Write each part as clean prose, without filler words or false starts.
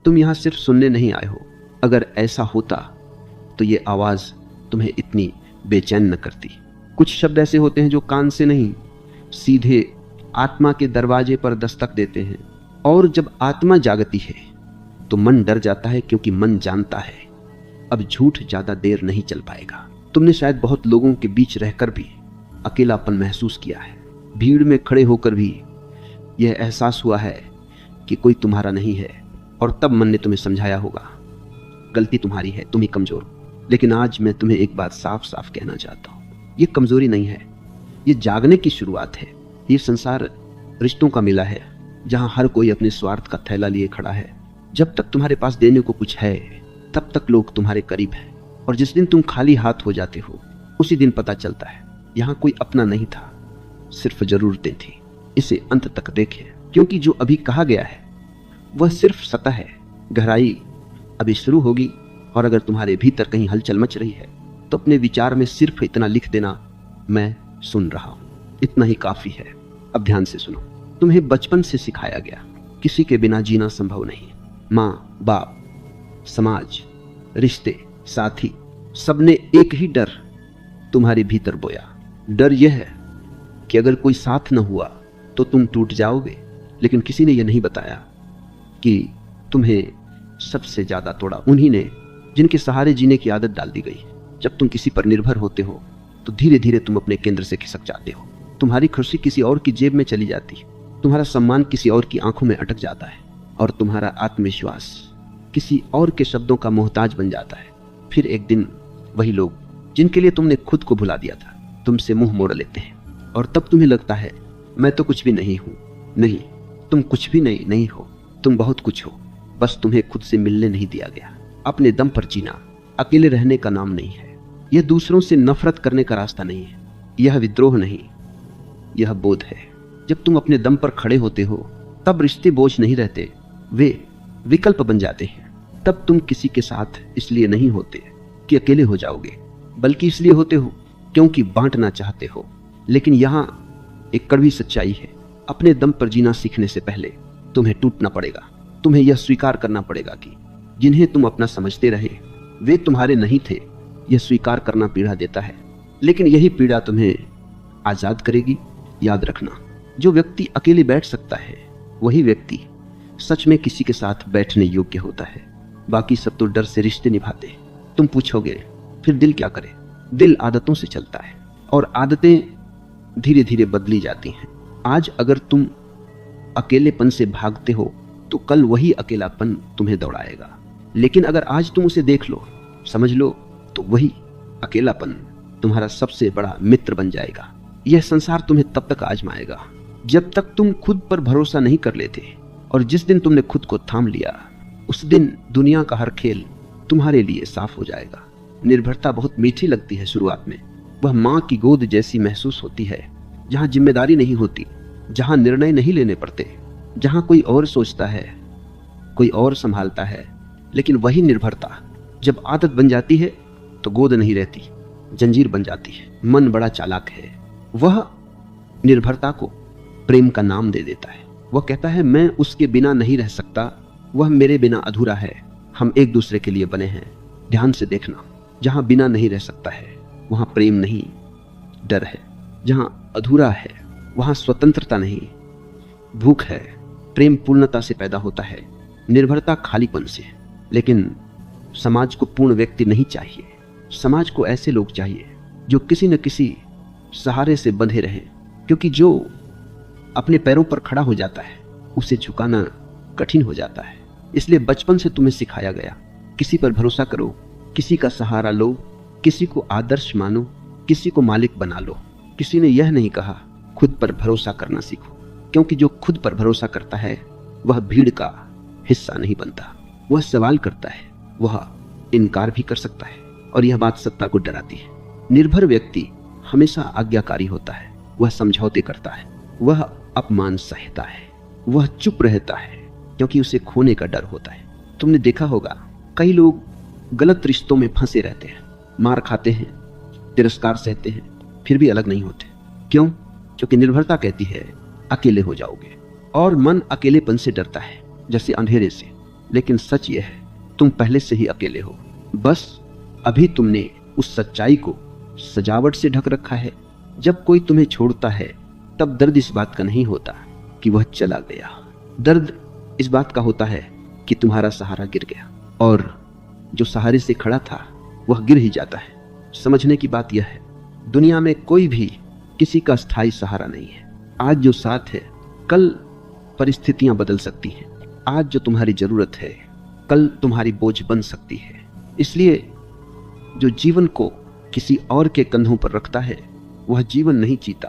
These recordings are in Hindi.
तुम यहाँ सिर्फ सुनने नहीं आए हो। अगर ऐसा होता तो ये आवाज़ तुम्हें इतनी बेचैन न करती। कुछ शब्द ऐसे होते हैं जो कान से नहीं, सीधे आत्मा के दरवाजे पर दस्तक देते हैं। और जब आत्मा जागती है तो मन डर जाता है, क्योंकि मन जानता है अब झूठ ज़्यादा देर नहीं चल पाएगा। तुमने शायद बहुत लोगों के बीच रहकर भी अकेलापन महसूस किया है। भीड़ में खड़े होकर भी यह एहसास हुआ है कि कोई तुम्हारा नहीं है, और तब मन ने तुम्हें समझाया होगा गलती तुम्हारी है, तुम ही कमज़ोर हो। लेकिन आज मैं तुम्हें एक बात साफ साफ कहना चाहता हूँ, ये कमज़ोरी नहीं है, ये जागने की शुरुआत है। ये संसार रिश्तों का मेला है, जहाँ हर कोई अपने स्वार्थ का थैला लिए खड़ा है। जब तक तुम्हारे पास देने को कुछ है तब तक लोग तुम्हारे करीब हैं, और जिस दिन तुम खाली हाथ हो जाते हो उसी दिन पता चलता है यहाँ कोई अपना नहीं था, सिर्फ ज़रूरतें थी। इसे अंत तक देखें, क्योंकि जो अभी कहा गया है वह सिर्फ सतह है, गहराई अभी शुरू होगी। और अगर तुम्हारे भीतर कहीं हलचल मच रही है तो अपने विचार में सिर्फ इतना लिख देना, मैं सुन रहा हूँ। इतना ही काफ़ी है। अब ध्यान से सुनो। तुम्हें बचपन से सिखाया गया किसी के बिना जीना संभव नहीं। माँ बाप, समाज, रिश्ते, साथी, सबने एक ही डर तुम्हारे भीतर बोया। डर यह है कि अगर कोई साथ न हुआ तो तुम टूट जाओगे। लेकिन किसी ने यह नहीं बताया कि तुम्हें सबसे ज़्यादा तोड़ा उन्हीं ने जिनके सहारे जीने की आदत डाल दी गई। जब तुम किसी पर निर्भर होते हो तो धीरे धीरे तुम अपने केंद्र से खिसक जाते हो। तुम्हारी खुशी किसी और की जेब में चली जाती है, तुम्हारा सम्मान किसी और की आंखों में अटक जाता है, और तुम्हारा आत्मविश्वास किसी और के शब्दों का मोहताज बन जाता है। फिर एक दिन वही लोग जिनके लिए तुमने खुद को भुला दिया था तुमसे मुंह मोड़ लेते हैं, और तब तुम्हें लगता है मैं तो कुछ भी नहीं हूँ। नहीं, तुम कुछ भी नहीं हो, तुम बहुत कुछ हो। बस तुम्हें खुद से मिलने नहीं दिया गया। अपने दम पर जीना अकेले रहने का नाम नहीं है। यह दूसरों से नफरत करने का रास्ता नहीं है। यह विद्रोह नहीं, यह बोध है। जब तुम अपने दम पर खड़े होते हो तब रिश्ते बोझ नहीं रहते, वे विकल्प बन जाते हैं। तब तुम किसी के साथ इसलिए नहीं होते कि अकेले हो जाओगे, बल्कि इसलिए होते हो क्योंकि बांटना चाहते हो। लेकिन यहाँ एक कड़वी सच्चाई है, अपने दम पर जीना सीखने से पहले तुम्हें टूटना पड़ेगा। तुम्हें यह स्वीकार करना पड़ेगा कि जिन्हें तुम अपना समझते रहे वे तुम्हारे नहीं थे। यह स्वीकार करना पीड़ा देता है, लेकिन यही पीड़ा तुम्हें आज़ाद करेगी। याद रखना, जो व्यक्ति अकेले बैठ सकता है वही व्यक्ति सच में किसी के साथ बैठने योग्य होता है। बाकी सब तो डर से रिश्ते निभाते। तुम पूछोगे फिर दिल क्या करे? दिल आदतों से चलता है, और आदतें धीरे धीरे बदली जाती हैं। आज अगर तुम अकेलेपन से भागते हो तो कल वही अकेलापन तुम्हें दौड़ाएगा। लेकिन अगर आज तुम उसे देख लो, समझ लो, तो वही अकेलापन तुम्हारा सबसे बड़ा मित्र बन जाएगा। यह संसार तुम्हें तब तक आजमाएगा जब तक तुम खुद पर भरोसा नहीं कर लेते, और जिस दिन तुमने खुद को थाम लिया उस दिन दुनिया का हर खेल तुम्हारे लिए साफ हो जाएगा। निर्भरता बहुत मीठी लगती है शुरुआत में। वह माँ की गोद जैसी महसूस होती है, जहाँ जिम्मेदारी नहीं होती, जहाँ निर्णय नहीं लेने पड़ते, जहाँ कोई और सोचता है, कोई और संभालता है। लेकिन वही निर्भरता जब आदत बन जाती है तो गोद नहीं रहती, जंजीर बन जाती है। मन बड़ा चालाक है, वह निर्भरता को प्रेम का नाम दे देता है। वह कहता है मैं उसके बिना नहीं रह सकता, वह मेरे बिना अधूरा है, हम एक दूसरे के लिए बने हैं। ध्यान से देखना, जहाँ बिना नहीं रह सकता है वहाँ प्रेम नहीं, डर है। जहाँ अधूरा है वहाँ स्वतंत्रता नहीं, भूख है। प्रेम पूर्णता से पैदा होता है, निर्भरता खालीपन से। लेकिन समाज को पूर्ण व्यक्ति नहीं चाहिए। समाज को ऐसे लोग चाहिए जो किसी न किसी सहारे से बंधे रहें, क्योंकि जो अपने पैरों पर खड़ा हो जाता है उसे झुकाना कठिन हो जाता है। इसलिए बचपन से तुम्हें सिखाया गया, किसी पर भरोसा करो, किसी का सहारा लो, किसी को आदर्श मानो, किसी को मालिक बना लो। किसी ने यह नहीं कहा खुद पर भरोसा करना सीखो, क्योंकि जो खुद पर भरोसा करता है वह भीड़ का हिस्सा नहीं बनता। वह सवाल करता है, वह इनकार भी कर सकता है, और यह बात सत्ता को डराती है। निर्भर व्यक्ति हमेशा आज्ञाकारी होता है, वह समझौते करता है, वह अपमान सहता है, वह चुप रहता है, क्योंकि उसे खोने का डर होता है। तुमने देखा होगा कई लोग गलत रिश्तों में फंसे रहते हैं, मार खाते हैं, तिरस्कार सहते हैं, फिर भी अलग नहीं होते। क्यों? क्योंकि निर्भरता कहती है अकेले हो जाओगे, और मन अकेलेपन से डरता है, जैसे अंधेरे से। लेकिन सच यह है, तुम पहले से ही अकेले हो। बस अभी तुमने उस सच्चाई को सजावट से ढक रखा है। जब कोई तुम्हें छोड़ता है तब दर्द इस बात का नहीं होता कि वह चला गया। दर्द इस बात का होता है कि तुम्हारा सहारा गिर गया, और जो सहारे से खड़ा था वह गिर ही जाता है। समझने की बात यह है, दुनिया में कोई भी किसी का स्थायी सहारा नहीं है। आज जो साथ है, कल परिस्थितियां बदल सकती हैं। आज जो तुम्हारी जरूरत है, कल तुम्हारी बोझ बन सकती है। इसलिए जो जीवन को किसी और के कंधों पर रखता है वह जीवन नहीं जीता,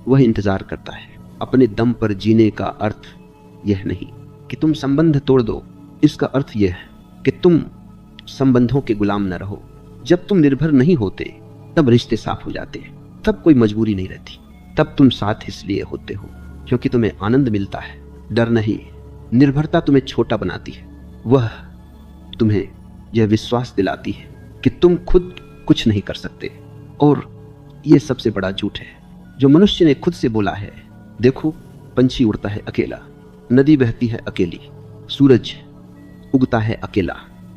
वह इंतजार करता है। अपने दम पर जीने का अर्थ यह नहीं कि तुम संबंध तोड़ दो, इसका अर्थ यह है कि तुम संबंधों के गुलाम न रहो। जब तुम निर्भर नहीं होते तब रिश्ते साफ हो जाते हैं, तब कोई मजबूरी नहीं रहती। तब तुम साथ इसलिए होते हो क्योंकि तुम्हें आनंद मिलता है, डर नहीं। निर्भरता तुम्हें छोटा बनाती है, वह तुम्हें यह विश्वास दिलाती है कि तुम खुद कुछ नहीं कर सकते। और यह सबसे बड़ा झूठ है जो मनुष्य ने खुद से बोला है। देखो, पंछी उड़ता है अकेला, नदी बहती है अकेली, सूरज उगता है अकेला,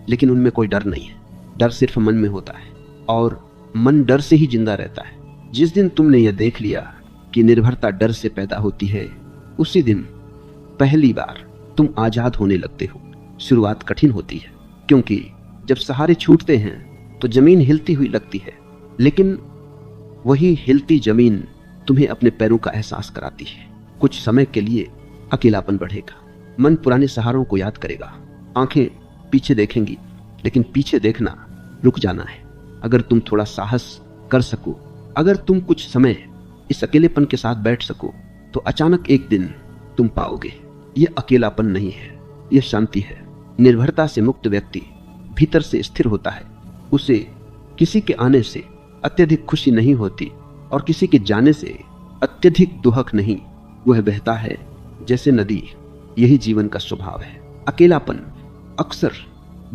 लेकिन उनमें कोई डर नहीं है। डर सिर्फ मन में होता है, और मन डर से ही जिंदा रहता है। जिस दिन तुमने यह देख लिया कि निर्भरता डर से पैदा होती है, उसी दिन पहली बार तुम आजाद होने लगते हो। शुरुआत कठिन होती है, क्योंकि जब सहारे छूटते हैं तो जमीन हिलती हुई लगती है, लेकिन वही हिलती जमीन तुम्हें अपने पैरों का एहसास कराती है। कुछ समय के लिए अकेलापन बढ़ेगा, मन पुराने सहारों को याद करेगा, आंखें पीछे देखेंगी, लेकिन पीछे देखना रुक जाना है। अगर तुम थोड़ा साहस कर सको, अगर तुम कुछ समय इस अकेलेपन के साथ बैठ सको, तो अचानक एक दिन तुम पाओगे यह अकेलापन नहीं है, यह शांति है। निर्भरता से मुक्त व्यक्ति भीतर से स्थिर होता है। उसे किसी के आने से अत्यधिक खुशी नहीं होती और किसी के जाने से अत्यधिक दुहक नहीं। वह बहता है जैसे नदी। यही जीवन का स्वभाव है। अकेलापन अक्सर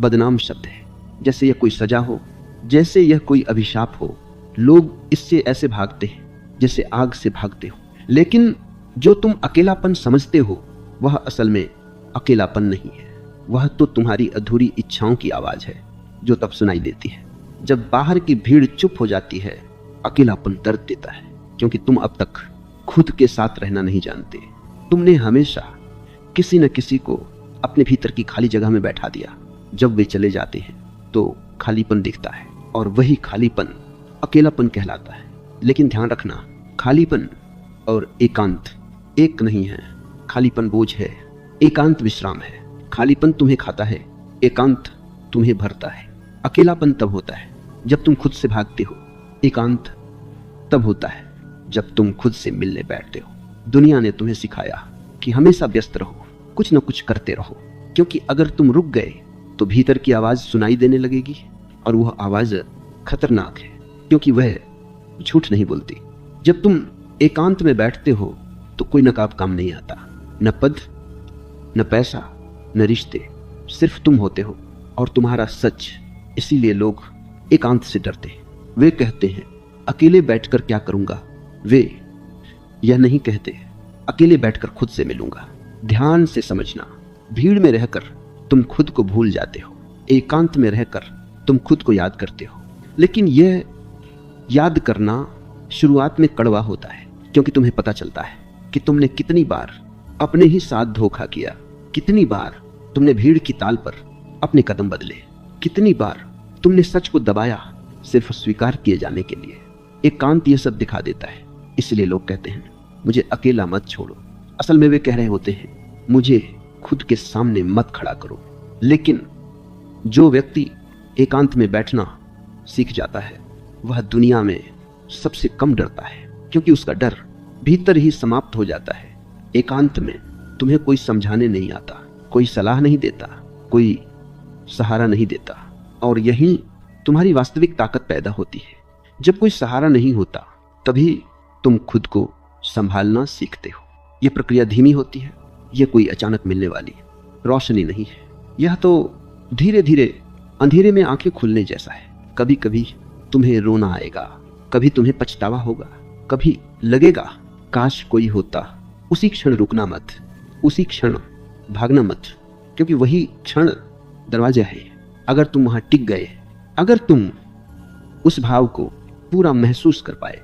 बदनाम शब्द है, जैसे यह कोई सजा हो, जैसे यह कोई अभिशाप हो। लोग इससे ऐसे भागते हैं जैसे आग से भागते हो। लेकिन जो तुम अकेलापन समझते हो वह असल में अकेलापन नहीं है, वह तो तुम्हारी अधूरी इच्छाओं की आवाज है जो तब सुनाई देती है जब बाहर की भीड़ चुप हो जाती है। अकेलापन दर्द देता है क्योंकि तुम अब तक खुद के साथ रहना नहीं जानते। तुमने हमेशा किसी न किसी को अपने भीतर की खाली जगह में बैठा दिया। जब वे चले जाते हैं तो खालीपन दिखता है, और वही खालीपन अकेलापन कहलाता है। लेकिन ध्यान रखना, खालीपन और एकांत एक नहीं है। खालीपन बोझ है, एकांत विश्राम है। खालीपन तुम्हें खाता है, एकांत तुम्हें भरता है। अकेलापन तब होता है जब तुम खुद से भागते हो, एकांत तब होता है जब तुम खुद से मिलने बैठते हो। दुनिया ने तुम्हें सिखाया कि हमेशा व्यस्त रहो, कुछ न कुछ करते रहो, क्योंकि अगर तुम रुक गए तो भीतर की आवाज सुनाई देने लगेगी, और वह आवाज खतरनाक है क्योंकि वह झूठ नहीं बोलती। जब तुम एकांत में बैठते हो तो कोई नकाब काम नहीं आता, न पद, न पैसा, न रिश्ते, सिर्फ तुम होते हो और तुम्हारा सच। इसीलिए लोग एकांत से डरते हैं। वे कहते हैं अकेले बैठकर क्या करूंगा। वे यह नहीं कहते अकेले बैठकर खुद से मिलूंगा। ध्यान से समझना, भीड़ में रहकर तुम खुद को भूल जाते हो, एकांत में रहकर तुम खुद को याद करते हो। लेकिन यह याद करना शुरुआत में कड़वा होता है, क्योंकि तुम्हें पता चलता है कि तुमने कितनी बार अपने ही साथ धोखा किया, कितनी बार तुमने भीड़ की ताल पर अपने कदम बदले, कितनी बार तुमने सच को दबाया सिर्फ स्वीकार किए जाने के लिए। एकांत यह सब दिखा देता है। इसलिए लोग कहते हैं मुझे अकेला मत छोड़ो। असल में वे कह रहे होते हैं मुझे खुद के सामने मत खड़ा करो। लेकिन जो व्यक्ति एकांत में बैठना सीख जाता है वह दुनिया में सबसे कम डरता है, क्योंकि उसका डर भीतर ही समाप्त हो जाता है। एकांत में तुम्हें कोई समझाने नहीं आता, कोई सलाह नहीं देता, कोई सहारा नहीं देता, और यही तुम्हारी वास्तविक ताकत पैदा होती है। जब कोई सहारा नहीं होता तभी तुम खुद को संभालना सीखते हो। यह प्रक्रिया धीमी होती है, यह कोई अचानक मिलने वाली रोशनी नहीं है। यह तो धीरे धीरे अंधेरे में आंखें खुलने जैसा है। कभी कभी तुम्हें रोना आएगा, कभी तुम्हें पछतावा होगा, कभी लगेगा काश कोई होता। उसी क्षण रुकना मत, उसी क्षण भागना मत, क्योंकि वही क्षण दरवाजा है। अगर तुम वहां टिक गए, अगर तुम उस भाव को पूरा महसूस कर पाए,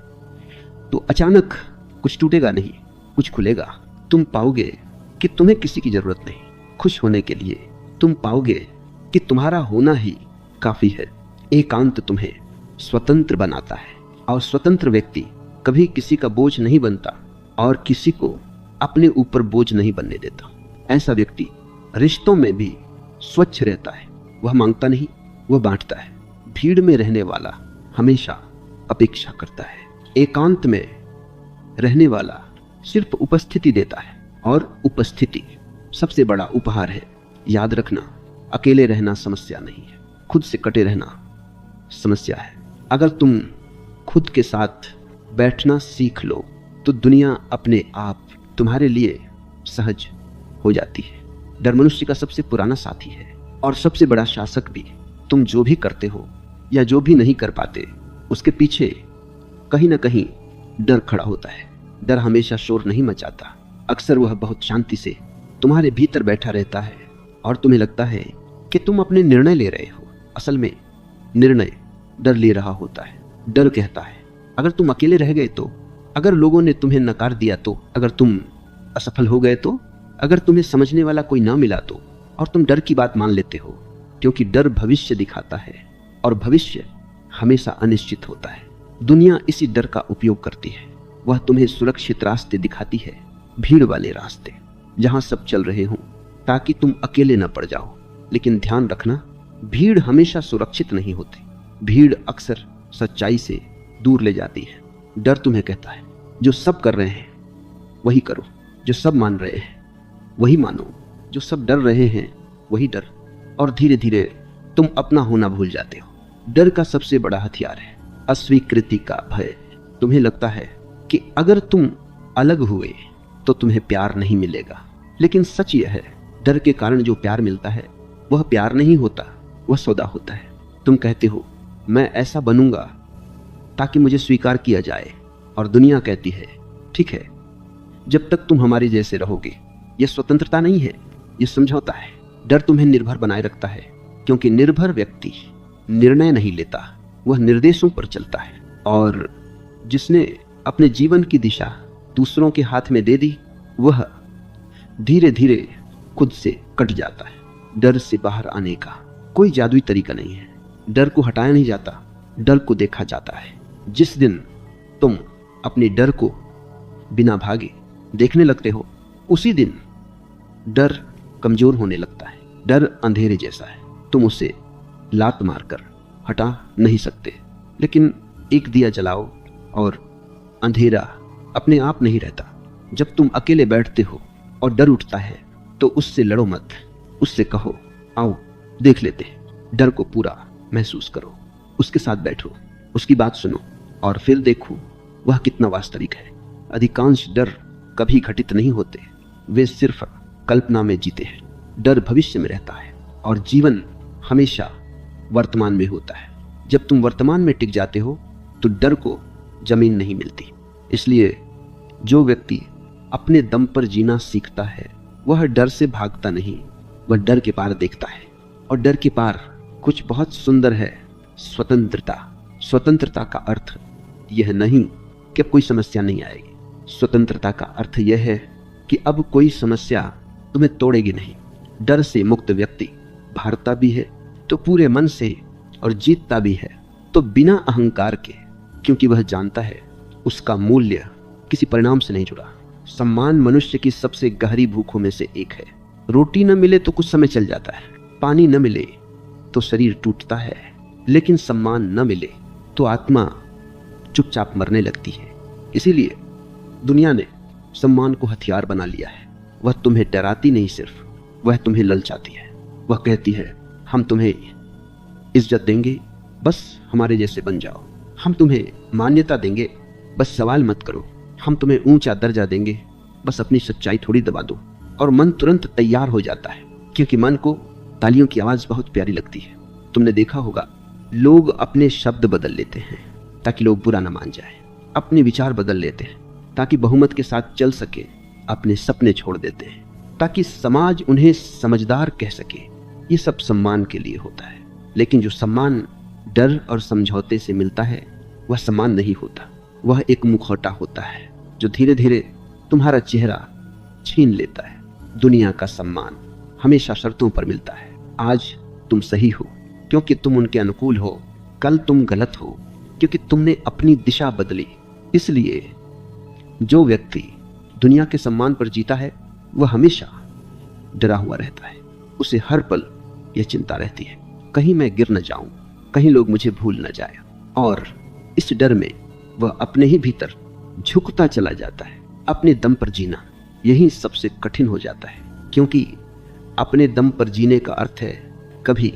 तो अचानक कुछ टूटेगा नहीं, कुछ खुलेगा। तुम पाओगे कि तुम्हें किसी की जरूरत नहीं खुश होने के लिए। तुम पाओगे कि तुम्हारा होना ही काफी है। एकांत तुम्हें स्वतंत्र बनाता है, और स्वतंत्र व्यक्ति कभी किसी का बोझ नहीं बनता और किसी को अपने ऊपर बोझ नहीं बनने देता। ऐसा व्यक्ति रिश्तों में भी स्वच्छ रहता है। वह मांगता नहीं, वह बांटता है। भीड़ में रहने वाला हमेशा अपेक्षा करता है। एकांत में रहने वाला सिर्फ उपस्थिति देता है, और उपस्थिति सबसे बड़ा उपहार है। याद रखना, अकेले रहना समस्या नहीं है, खुद से कटे रहना समस्या है। अगर तुम खुद के साथ बैठना सीख लो तो दुनिया अपने आप तुम्हारे लिए सहज हो जाती है। डर मनुष्य का सबसे पुराना साथी है और सबसे बड़ा शासक भी। तुम जो भी करते हो या जो भी नहीं कर पाते, उसके पीछे कहीं ना कहीं डर खड़ा होता है। डर हमेशा शोर नहीं मचाता, अक्सर वह बहुत शांति से तुम्हारे भीतर बैठा रहता है और तुम्हें लगता है कि तुम अपने निर्णय ले रहे हो। असल में निर्णय डर ले रहा होता है। डर कहता है अगर तुम अकेले रह गए तो, अगर लोगों ने तुम्हें नकार दिया तो, अगर तुम असफल हो गए तो, अगर तुम्हें समझने वाला कोई ना मिला तो, और तुम डर की बात मान लेते हो, क्योंकि डर भविष्य दिखाता है और भविष्य हमेशा अनिश्चित होता है। दुनिया इसी डर का उपयोग करती है। वह तुम्हें सुरक्षित रास्ते दिखाती है, भीड़ वाले रास्ते जहां सब चल रहे हों, ताकि तुम अकेले न पड़ जाओ। लेकिन ध्यान रखना, भीड़ हमेशा सुरक्षित नहीं होती। भीड़ अक्सर सच्चाई से दूर ले जाती है। डर तुम्हें कहता है जो सब कर रहे हैं वही करो, जो सब मान रहे हैं वही मानो, जो सब डर रहे हैं वही डर, और धीरे धीरे तुम अपना होना भूल जाते हो। डर का सबसे बड़ा हथियार है अस्वीकृति का भय। तुम्हें लगता है कि अगर तुम अलग हुए तो तुम्हें प्यार नहीं मिलेगा, लेकिन सच यह है, डर के कारण जो प्यार मिलता है वह प्यार नहीं होता, वह सौदा होता है। तुम कहते हो मैं ऐसा बनूंगा ताकि मुझे स्वीकार किया जाए, और दुनिया कहती है ठीक है, जब तक तुम हमारे जैसे रहोगे। यह स्वतंत्रता नहीं है, यह समझौता है। डर तुम्हें निर्भर बनाए रखता है, क्योंकि निर्भर व्यक्ति निर्णय नहीं लेता, वह निर्देशों पर चलता है। और जिसने अपने जीवन की दिशा दूसरों के हाथ में दे दी, वह धीरे धीरे खुद से कट जाता है। डर से बाहर आने का कोई जादुई तरीका नहीं है। डर को हटाया नहीं जाता, डर को देखा जाता है। जिस दिन तुम अपने डर को बिना भागे देखने लगते हो, उसी दिन डर कमजोर होने लगता है। डर अंधेरे जैसा है, तुम उसे लात मारकर हटा नहीं सकते, लेकिन एक दिया जलाओ और अंधेरा अपने आप नहीं रहता। जब तुम अकेले बैठते हो और डर उठता है तो उससे लड़ो मत, उससे कहो आओ देख लेते हैं। डर को पूरा महसूस करो, उसके साथ बैठो, उसकी बात सुनो और फिर देखो वह कितना वास्तविक है। अधिकांश डर कभी घटित नहीं होते, वे सिर्फ कल्पना में जीते हैं। डर भविष्य में रहता है और जीवन हमेशा वर्तमान में होता है। जब तुम वर्तमान में टिक जाते हो तो डर को जमीन नहीं मिलती। इसलिए जो व्यक्ति अपने दम पर जीना सीखता है वह डर से भागता नहीं, वह डर के पार देखता है। और डर के पार कुछ बहुत सुंदर है, स्वतंत्रता। स्वतंत्रता का अर्थ यह नहीं कि अब कोई समस्या नहीं आएगी। स्वतंत्रता का अर्थ यह है कि अब कोई समस्या तुम्हें तोड़ेगी नहीं। डर से मुक्त व्यक्ति हारता भी है तो पूरे मन से, और जीतता भी है तो बिना अहंकार के, क्योंकि वह जानता है उसका मूल्य किसी परिणाम से नहीं जुड़ा। सम्मान मनुष्य की सबसे गहरी भूखों में से एक है। रोटी न मिले तो कुछ समय चल जाता है, पानी न मिले तो शरीर टूटता है, लेकिन सम्मान न मिले तो आत्मा चुपचाप मरने लगती है। इसीलिए दुनिया ने सम्मान को हथियार बना लिया है। वह तुम्हें डराती नहीं, सिर्फ वह तुम्हें ललचाती है। वह कहती है हम तुम्हें इज्जत देंगे, बस हमारे जैसे बन जाओ। हम तुम्हें मान्यता देंगे, बस सवाल मत करो। हम तुम्हें ऊंचा दर्जा देंगे, बस अपनी सच्चाई थोड़ी दबा दो। और मन तुरंत तैयार हो जाता है, क्योंकि मन को तालियों की आवाज बहुत प्यारी लगती है। तुमने देखा होगा लोग अपने शब्द बदल लेते हैं ताकि लोग बुरा न मान जाए, अपने विचार बदल लेते हैं ताकि बहुमत के साथ चल सके, अपने सपने छोड़ देते हैं ताकि समाज उन्हें समझदार कह सके। ये सब सम्मान के लिए होता है, लेकिन जो सम्मान डर और समझौते से मिलता है वह सम्मान नहीं होता। वह एक मुखौटा होता है जो धीरे धीरे तुम्हारा चेहरा छीन लेता है। दुनिया का सम्मान हमेशा शर्तों पर मिलता है। आज तुम सही हो क्योंकि तुम उनके अनुकूल हो, कल तुम गलत हो क्योंकि तुमने अपनी दिशा बदली। इसलिए जो व्यक्ति दुनिया के सम्मान पर जीता है वह हमेशा डरा हुआ रहता है। उसे हर पल यह चिंता रहती है, कहीं मैं गिर न जाऊं, कहीं लोग मुझे भूल न जाए। और इस डर में वह अपने ही भीतर झुकता चला जाता है। अपने दम पर जीना यही सबसे कठिन हो जाता है, क्योंकि अपने दम पर जीने का अर्थ है कभी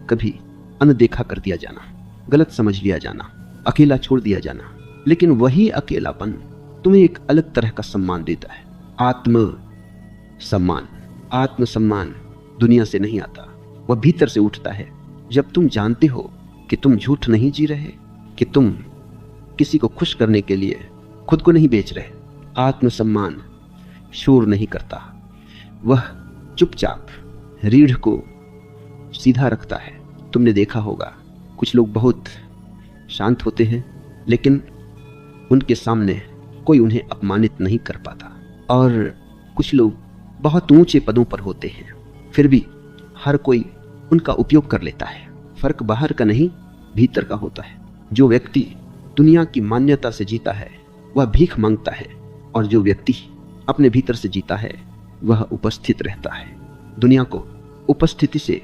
कभी अनदेखा कर दिया जाना, गलत समझ लिया जाना, अकेला छोड़ दिया जाना। लेकिन वही अकेलापन तुम्हें एक अलग तरह का सम्मान देता है, आत्मसम्मान। आत्मसम्मान दुनिया से नहीं आता, वह भीतर से उठता है जब तुम जानते हो कि तुम झूठ नहीं जी रहे, कि तुम किसी को खुश करने के लिए खुद को नहीं बेच रहे। आत्मसम्मान शोर नहीं करता, वह चुपचाप रीढ़ को सीधा रखता है। तुमने देखा होगा कुछ लोग बहुत शांत होते हैं, लेकिन उनके सामने कोई उन्हें अपमानित नहीं कर पाता। और कुछ लोग बहुत ऊंचे पदों पर होते हैं, फिर भी हर कोई उनका उपयोग कर लेता है। फर्क बाहर का नहीं, भीतर का होता है। जो व्यक्ति दुनिया की मान्यता से जीता है वह भीख मांगता है, और जो व्यक्ति अपने भीतर से जीता है वह उपस्थित रहता है। दुनिया को उपस्थिति से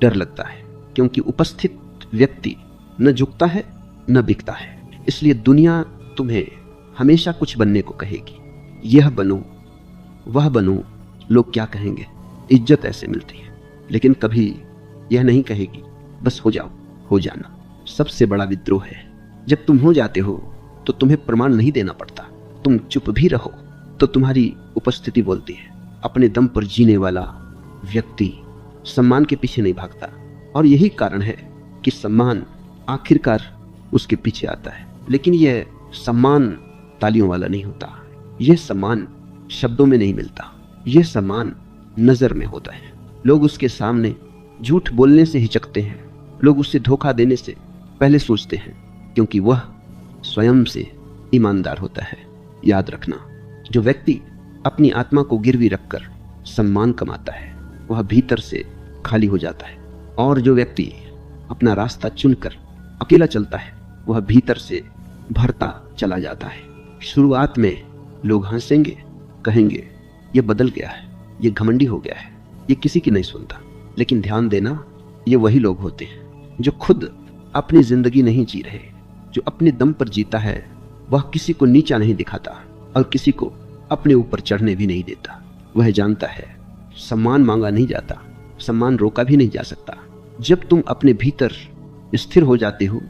डर लगता है, क्योंकि उपस्थित व्यक्ति न झुकता है न बिकता है। इसलिए दुनिया तुम्हें हमेशा कुछ बनने को कहेगी, यह बनो वह बनो, लोग क्या कहेंगे, इज्जत ऐसे मिलती है। लेकिन कभी यह नहीं कहेगी बस हो जाओ, हो जाना। सबसे बड़ा विद्रोह है जब तुम हो जाते हो तो तुम्हें प्रमाण नहीं देना पड़ता। तुम चुप भी रहो तो तुम्हारी उपस्थिति बोलती है। अपने दम पर जीने वाला व्यक्ति सम्मान के पीछे नहीं भागता, और यही कारण है कि सम्मान आखिरकार उसके पीछे आता है। लेकिन यह सम्मान तालियों वाला नहीं होता, यह सम्मान शब्दों में नहीं मिलता, यह सम्मान नजर में होता है। लोग उसके सामने झूठ बोलने से हिचकते हैं, लोग उससे धोखा देने से पहले सोचते हैं, क्योंकि वह स्वयं से ईमानदार होता है। याद रखना, जो व्यक्ति अपनी आत्मा को गिरवी रखकर सम्मान कमाता है वह भीतर से खाली हो जाता है, और जो व्यक्ति अपना रास्ता चुनकर अकेला चलता है वह भीतर से भरता चला जाता है। शुरुआत में लोग हंसेंगे, कहेंगे ये बदल गया है, ये घमंडी हो गया है, ये किसी की नहीं सुनता। लेकिन ध्यान देना, ये वही लोग होते हैं जो खुद अपनी जिंदगी नहीं जी रहे। जो अपने दम पर जीता है वह किसी को नीचा नहीं दिखाता और किसी को अपने ऊपर चढ़ने भी नहीं देता। वह जानता है सम्मान मांगा नहीं जाता, सम्मान रोका भी नहीं जा सकता। जब तुम अपने भीतर स्थिर हो जाते हो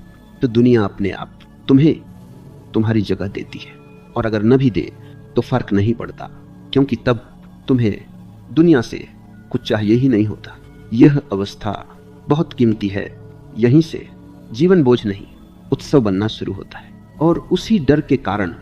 तो दुनिया अपने आप तुम्हें तुम्हारी जगह देती है, और अगर न भी दे तो फर्क नहीं पड़ता, क्योंकि तब तुम्हें दुनिया से कुछ चाहिए ही नहीं होता। यह अवस्था बहुत कीमती है, यहीं से जीवन बोझ नहीं उत्सव बनना शुरू होता है। और उसी डर के कारण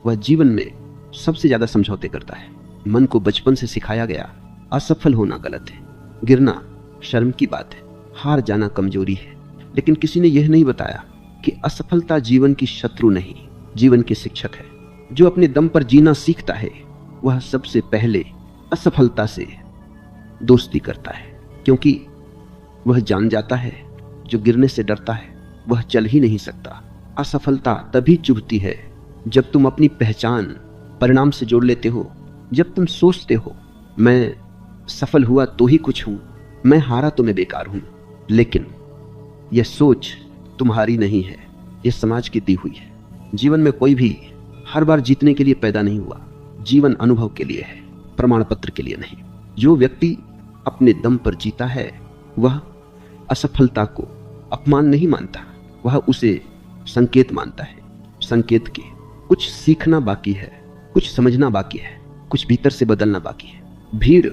वह जीवन में सबसे ज्यादा समझौते करता है। मन को बचपन से सिखाया गया असफल होना गलत है, गिरना शर्म की बात है, हार जाना कमजोरी है। लेकिन किसी ने यह नहीं बताया कि असफलता जीवन की शत्रु नहीं, जीवन के शिक्षक है। जो अपने दम पर जीना सीखता है वह सबसे पहले असफलता से दोस्ती करता है, क्योंकि वह जान जाता है जो गिरने से डरता है वह चल ही नहीं सकता। असफलता तभी चुभती है जब तुम अपनी पहचान परिणाम से जोड़ लेते हो। जब तुम सोचते हो मैं सफल हुआ तो ही कुछ हूं, मैं हारा तो मैं बेकार हूं। लेकिन यह सोच तुम्हारी नहीं है, यह समाज की दी हुई है। जीवन में कोई भी हर बार जीतने के लिए पैदा नहीं हुआ, जीवन अनुभव के लिए है, प्रमाण पत्र के लिए नहीं। जो व्यक्ति अपने दम पर जीता है वह असफलता को अपमान नहीं मानता, वह उसे संकेत मानता है। संकेत के कुछ सीखना बाकी है, कुछ समझना बाकी है, कुछ भीतर से बदलना बाकी है। भीड़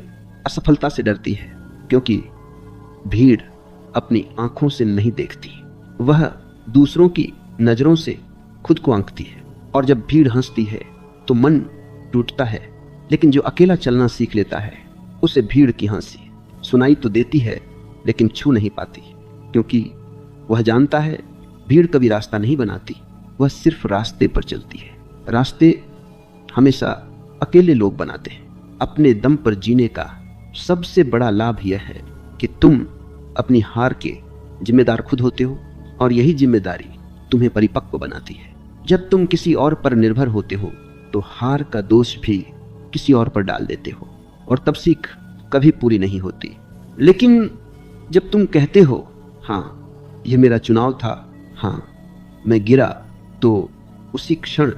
असफलता से डरती है क्योंकि भीड़ अपनी आंखों से नहीं देखती, वह दूसरों की नजरों से खुद को आंकती है। और जब भीड़ हंसती है तो मन टूटता है, लेकिन जो अकेला चलना सीख लेता है उसे भीड़ की हंसी सुनाई तो देती है लेकिन छू नहीं पाती, क्योंकि वह जानता है भीड़ कभी रास्ता नहीं बनाती, वह सिर्फ रास्ते पर चलती है। रास्ते हमेशा अकेले लोग बनाते हैं। अपने दम पर जीने का सबसे बड़ा लाभ यह है कि तुम अपनी हार के जिम्मेदार खुद होते हो, और यही जिम्मेदारी तुम्हें परिपक्व बनाती है। जब तुम किसी और पर निर्भर होते हो तो हार का दोष भी किसी और पर डाल देते हो, और तब सीख कभी पूरी नहीं होती। लेकिन जब तुम कहते हो हाँ यह मेरा चुनाव था, हाँ मैं गिरा, तो उसी क्षण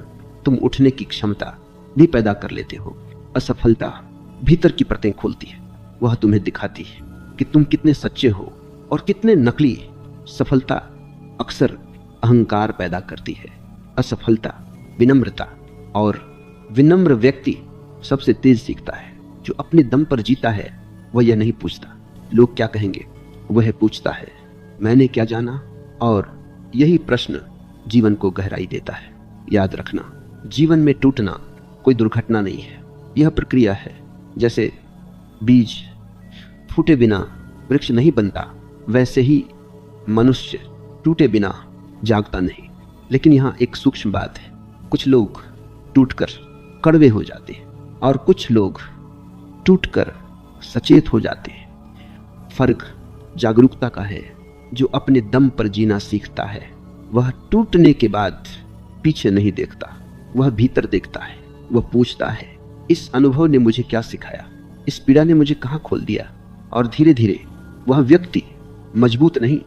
तुम उठने की क्षमता भी पैदा कर लेते हो। असफलता भीतर की परतें खोलती है, वह तुम्हें दिखाती है कि तुम कितने सच्चे हो और कितने नकली। सफलता अक्सर अहंकार पैदा करती है, असफलता विनम्रता, और विनम्र व्यक्ति सबसे तेज सीखता है। जो अपने दम पर जीता है वह यह नहीं पूछता लोग क्या कहेंगे, वह पूछता है मैंने क्या जाना, और यही प्रश्न जीवन को गहराई देता है। याद रखना, जीवन में टूटना कोई दुर्घटना नहीं है, यह प्रक्रिया है। जैसे बीज फूटे बिना वृक्ष नहीं बनता, वैसे ही मनुष्य टूटे बिना जागता नहीं। लेकिन यहाँ एक सूक्ष्म बात है, कुछ लोग टूटकर कड़वे हो जाते हैं और कुछ लोग टूटकर सचेत हो जाते हैं। फर्क जागरूकता का है। जो अपने दम पर जीना सीखता है वह टूटने के बाद पीछे नहीं देखता, वह भीतर देखता है। वह पूछता है इस अनुभव ने मुझे क्या सिखाया, इस पीड़ा ने मुझे कहाँ खोल दिया, और धीरे धीरे वह व्यक्ति मजबूत नहीं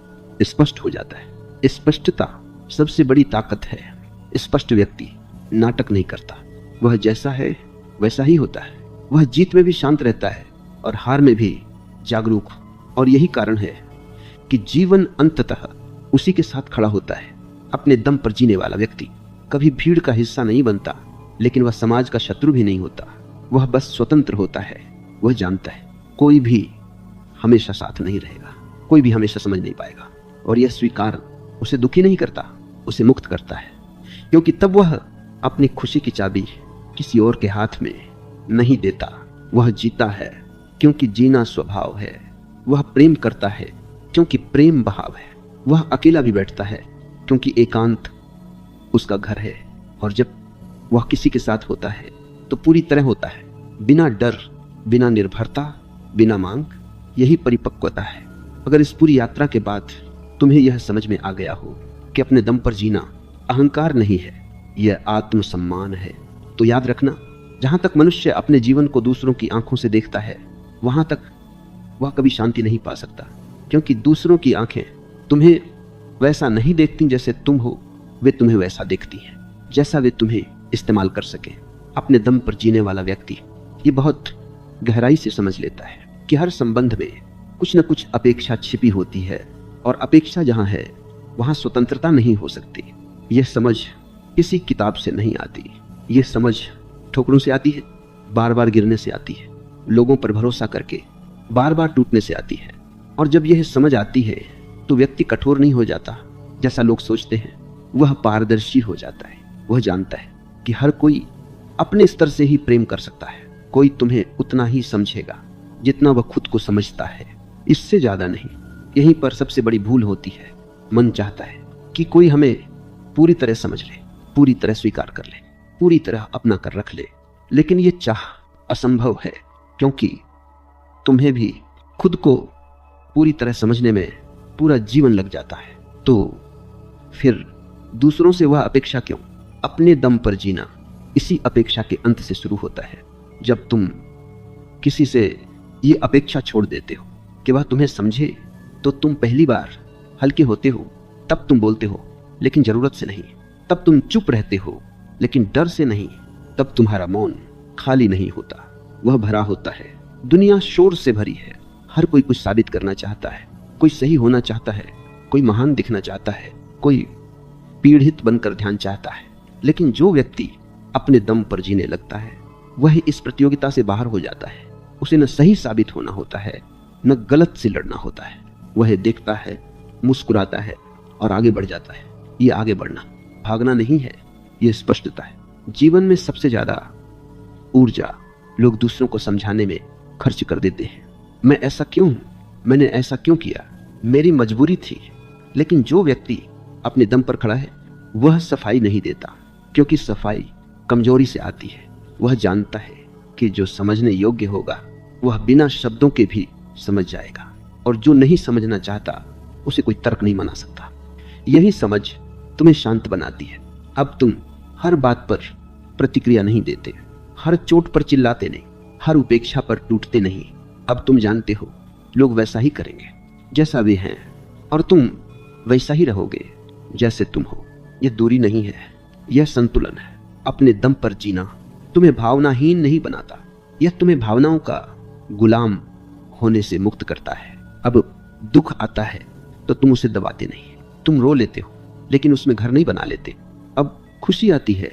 स्पष्ट हो जाता है। स्पष्टता सबसे बड़ी ताकत है। स्पष्ट व्यक्ति नाटक नहीं करता, वह जैसा है वैसा ही होता है। वह जीत में भी शांत रहता है और हार में भी जागरूक। और यही कारण है कि जीवन अंततः उसी के साथ खड़ा होता है। अपने दम पर जीने वाला व्यक्ति कभी भीड़ का हिस्सा नहीं बनता, लेकिन वह समाज का शत्रु भी नहीं होता। वह बस स्वतंत्र होता है। वह जानता है कोई भी हमेशा साथ नहीं रहेगा, कोई भी हमेशा समझ नहीं पाएगा, और यह स्वीकार उसे दुखी नहीं करता, उसे मुक्त करता है। क्योंकि तब वह अपनी खुशी की चाबी किसी और के हाथ में नहीं देता। वह जीता है क्योंकि जीना स्वभाव है। वह प्रेम करता है क्योंकि प्रेम बहाव है। वह अकेला भी बैठता है क्योंकि एकांत उसका घर है। और जब वह किसी के साथ होता है तो पूरी तरह होता है, बिना डर, बिना निर्भरता, बिना मांग। यही परिपक्वता है। अगर इस पूरी यात्रा के बाद तुम्हें यह समझ में आ गया हो कि अपने दम पर जीना अहंकार नहीं है, यह आत्मसम्मान है, तो याद रखना, जहां तक मनुष्य अपने जीवन को दूसरों की आंखों से देखता है वहां तक वह कभी शांति नहीं पा सकता। क्योंकि दूसरों की आंखें तुम्हें वैसा नहीं देखती जैसे तुम हो, वे तुम्हें वैसा देखती हैं जैसा वे तुम्हें इस्तेमाल कर सके। अपने दम पर जीने वाला व्यक्ति ये बहुत गहराई से समझ लेता है कि हर संबंध में कुछ न कुछ अपेक्षा छिपी होती है, और अपेक्षा जहां है वहां स्वतंत्रता नहीं हो सकती। यह समझ किसी किताब से नहीं आती, यह समझ ठोकरों से आती है, बार बार गिरने से आती है, लोगों पर भरोसा करके बार बार टूटने से आती है। और जब यह समझ आती है तो व्यक्ति कठोर नहीं हो जाता जैसा लोग सोचते हैं, वह पारदर्शी हो जाता है। वह जानता है कि हर कोई अपने स्तर से ही प्रेम कर सकता है। कोई तुम्हें उतना ही समझेगा जितना वह खुद को समझता है, इससे ज्यादा नहीं। यहीं पर सबसे बड़ी भूल होती है। मन चाहता है कि कोई हमें पूरी तरह समझ ले, पूरी तरह स्वीकार कर ले, पूरी तरह अपना कर रख ले, लेकिन यह चाह असंभव है, क्योंकि तुम्हें भी खुद को पूरी तरह समझने में पूरा जीवन लग जाता है। तो फिर दूसरों से वह अपेक्षा क्यों? अपने दम पर जीना इसी अपेक्षा के अंत से शुरू होता है। जब तुम किसी से ये अपेक्षा छोड़ देते हो कि वह तुम्हें समझे, तो तुम पहली बार हल्के होते हो। तब तुम बोलते हो लेकिन जरूरत से नहीं, तब तुम चुप रहते हो लेकिन डर से नहीं, तब तुम्हारा मौन खाली नहीं होता, वह भरा होता है। दुनिया शोर से भरी है, हर कोई कुछ साबित करना चाहता है, कोई सही होना चाहता है, कोई महान दिखना चाहता है, कोई पीड़ित बनकर ध्यान चाहता है। लेकिन जो व्यक्ति अपने दम पर जीने लगता है वह इस प्रतियोगिता से बाहर हो जाता है। उसे न सही साबित होना होता है, न गलत से लड़ना होता है। वह देखता है, मुस्कुराता है और आगे बढ़ जाता है। ये आगे बढ़ना भागना नहीं है, ये स्पष्टता है। जीवन में सबसे ज्यादा ऊर्जा लोग दूसरों को समझाने में खर्च कर देते हैं। मैंने ऐसा क्यों किया, मेरी मजबूरी थी। लेकिन जो व्यक्ति अपने दम पर खड़ा है वह सफाई नहीं देता, क्योंकि सफाई कमजोरी से आती है। वह जानता है कि जो समझने योग्य होगा वह बिना शब्दों के भी समझ जाएगा, और जो नहीं समझना चाहता उसे कोई तर्क नहीं मना सकता। यही समझ तुम्हें शांत बनाती है। अब तुम हर बात पर प्रतिक्रिया नहीं देते, हर चोट पर चिल्लाते नहीं, हर उपेक्षा पर टूटते नहीं। अब तुम जानते हो लोग वैसा ही करेंगे जैसा वे हैं, और तुम वैसा ही रहोगे जैसे तुम हो। यह दूरी नहीं है, यह संतुलन है। अपने दम पर जीना तुम्हें भावनाहीन नहीं बनाता, यह तुम्हें भावनाओं का गुलाम होने से मुक्त करता है। अब दुख आता है तो तुम उसे दबाते नहीं, तुम रो लेते हो लेकिन उसमें घर नहीं बना लेते। अब खुशी आती है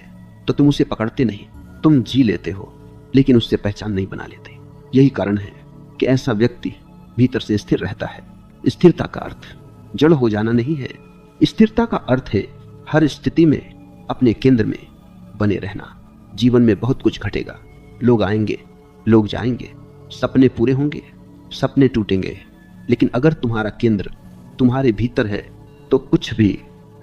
तो तुम उसे पकड़ते नहीं, तुम जी लेते हो लेकिन उससे पहचान नहीं बना लेते। यही कारण है कि ऐसा व्यक्ति भीतर से स्थिर रहता है। स्थिरता का अर्थ जड़ हो जाना नहीं है। स्थिरता का अर्थ है हर स्थिति में अपने केंद्र में बने रहना। जीवन में बहुत कुछ घटेगा, लोग आएंगे, लोग जाएंगे, सपने पूरे होंगे, सपने टूटेंगे, लेकिन अगर तुम्हारा केंद्र तुम्हारे भीतर है तो कुछ भी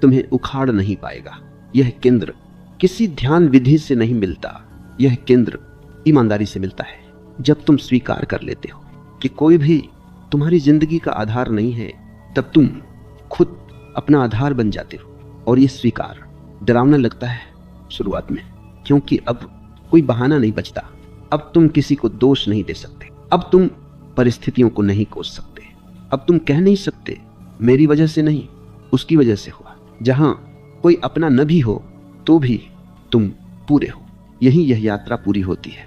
तुम्हें उखाड़ नहीं पाएगा। यह केंद्र किसी ध्यान विधि से नहीं मिलता, यह केंद्र ईमानदारी से मिलता है। जब तुम स्वीकार कर लेते हो कि कोई भी तुम्हारी जिंदगी का आधार नहीं है, तब तुम खुद अपना आधार बन जाते हो। और यह स्वीकार डरावना लगता है शुरुआत में, क्योंकि अब कोई बहाना नहीं बचता। अब तुम किसी को दोष नहीं दे सकते, अब तुम परिस्थितियों को नहीं कोस सकते, अब तुम कह नहीं सकते मेरी वजह से नहीं, उसकी वजह से हुआ। जहां कोई अपना न भी हो तो भी तुम पूरे हो। यही यह यात्रा पूरी होती है।